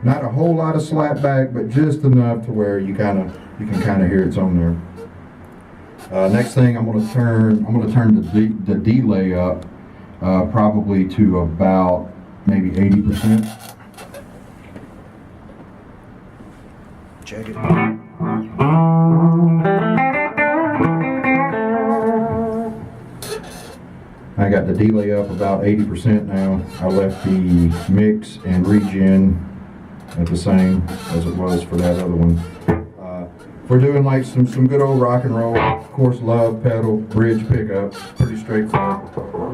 Not a whole lot of slap back, but just enough to where you can kind of hear it's on there. Next thing, I'm going to turn the delay up probably to about maybe 80%. Check it. I got the delay up about 80% now. I left the mix and regen at the same as it was for that other one. We're doing like some good old rock and roll. Of course, love pedal, bridge pickup, pretty straightforward.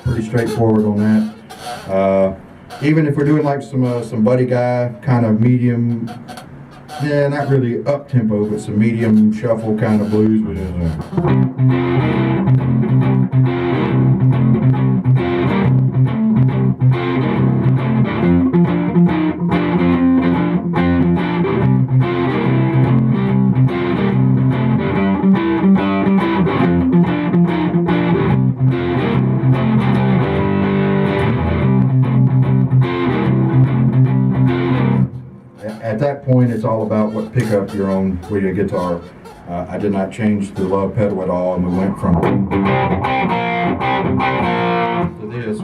Pretty straightforward on that. Even if we're doing like some buddy guy kind of medium, yeah, not really up tempo, but some medium shuffle kind of blues, which is at that point, it's all about what pickup you're on with your guitar. I did not change the love pedal at all, and we went from to this,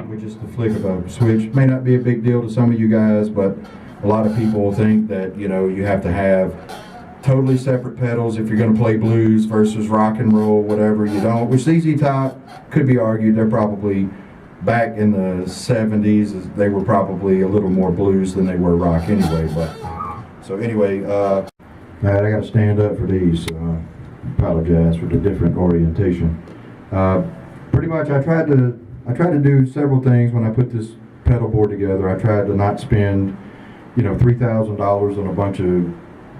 with just the flick of a switch. May not be a big deal to some of you guys, but a lot of people think that, you know, you have to have totally separate pedals if you're going to play blues versus rock and roll, whatever. You don't. Which ZZ Top could be argued. They're probably, back in the 70s, they were probably a little more blues than they were rock anyway. But so anyway, I got to stand up for these. So I apologize for the different orientation. Pretty much, I tried to do several things when I put this pedal board together. I tried to not spend, you know, $3,000 on a bunch of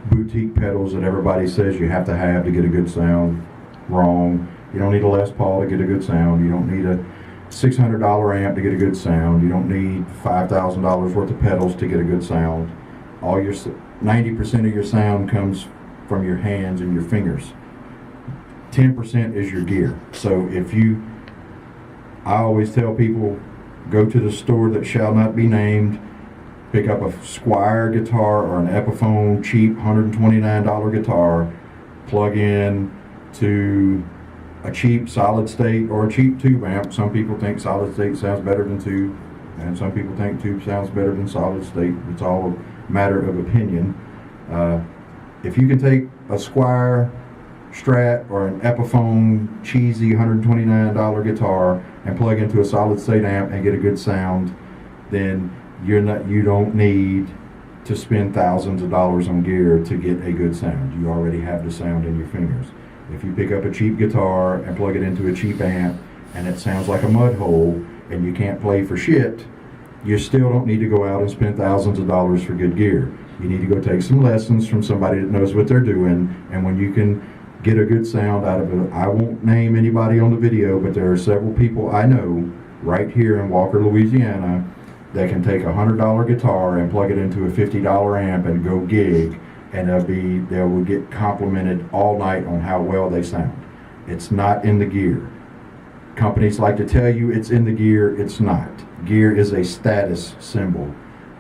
boutique pedals that everybody says you have to get a good sound. Wrong. You don't need a Les Paul to get a good sound. You don't need a $600 amp to get a good sound. You don't need $5,000 worth of pedals to get a good sound. All your 90% of your sound comes from your hands and your fingers. 10% is your gear. So I always tell people, go to the store that shall not be named, pick up a Squier guitar or an Epiphone cheap $129 guitar, plug in to a cheap solid state or a cheap tube amp. Some people think solid state sounds better than tube, and some people think tube sounds better than solid state. It's all a matter of opinion. If you can take a Squier Strat or an Epiphone cheesy $129 guitar and plug into a solid state amp and get a good sound, then you don't need to spend thousands of dollars on gear to get a good sound. You already have the sound in your fingers. If you pick up a cheap guitar and plug it into a cheap amp and it sounds like a mud hole and you can't play for shit, you still don't need to go out and spend thousands of dollars for good gear. You need to go take some lessons from somebody that knows what they're doing, and when you can get a good sound out of it, I won't name anybody on the video, but there are several people I know right here in Walker, Louisiana, that can take a $100 guitar and plug it into a $50 amp and go gig, and they will get complimented all night on how well they sound. It's not in the gear. Companies like to tell you it's in the gear. It's not. Gear is a status symbol,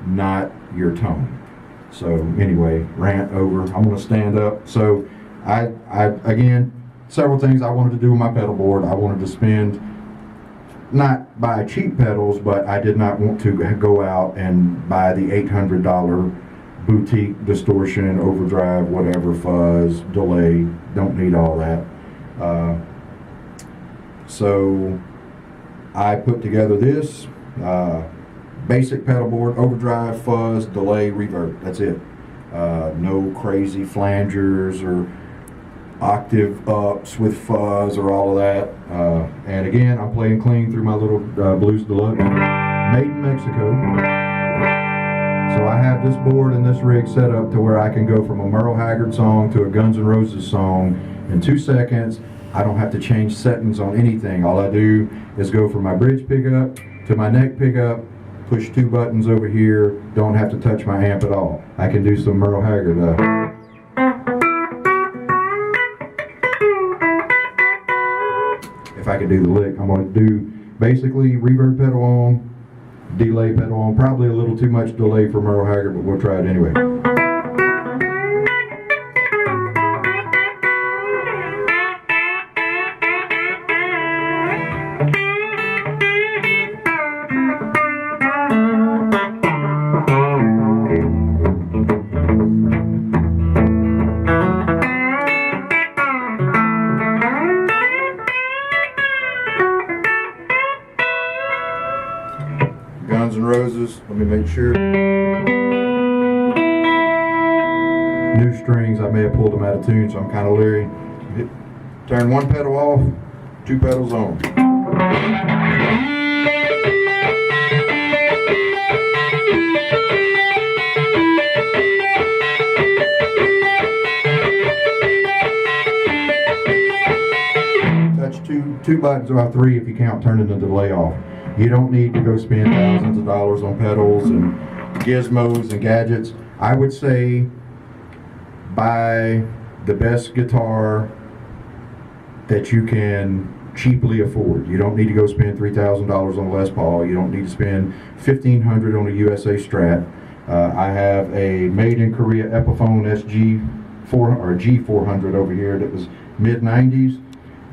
not your tone. So anyway, rant over. I'm going to stand up. So I again, several things I wanted to do with my pedal board. I wanted to not buy cheap pedals, but I did not want to go out and buy the $800 boutique distortion, overdrive, whatever, fuzz, delay. Don't need all that. So I put together this basic pedal board: overdrive, fuzz, delay, reverb. That's it. No crazy flangers or octave ups with fuzz or all of that. And again, I'm playing clean through my little Blues Deluxe, made in Mexico. So I have this board and this rig set up to where I can go from a Merle Haggard song to a Guns N' Roses song in 2 seconds. I don't have to change settings on anything. All I do is go from my bridge pickup to my neck pickup, push 2 buttons over here, don't have to touch my amp at all. I can do some Merle Haggard. If I could do the lick, I'm going to do basically reverb pedal on, delay pedal on, probably a little too much delay for Merle Haggard, but we'll try it anyway. Guns N' Roses, let me make sure. New strings, I may have pulled them out of tune, so I'm kind of leery. Turn 1 pedal off, 2 pedals on. Touch two buttons, or 3 if you count turning the delay off. You don't need to go spend thousands of dollars on pedals and gizmos and gadgets. I would say buy the best guitar that you can cheaply afford. You don't need to go spend $3,000 on a Les Paul. You don't need to spend $1,500 on a USA Strat. I have a made in Korea Epiphone G400 over here that was mid-90s.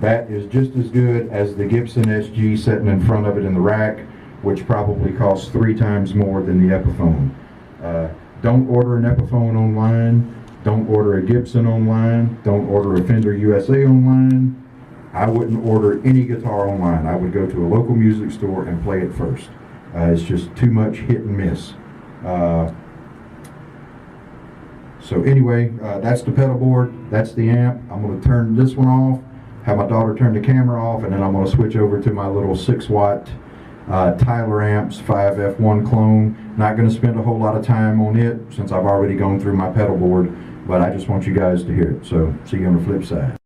That is just as good as the Gibson SG sitting in front of it in the rack, which probably costs 3 times more than the Epiphone. Don't order an Epiphone online. Don't order a Gibson online. Don't order a Fender USA online. I wouldn't order any guitar online. I would go to a local music store and play it first. It's just too much hit and miss. So anyway, that's the pedal board. That's the amp. I'm going to turn this one off, have my daughter turn the camera off, and then I'm going to switch over to my little 6-watt Tyler amps 5F1 clone. Not going to spend a whole lot of time on it since I've already gone through my pedal board, but I just want you guys to hear it. So see you on the flip side.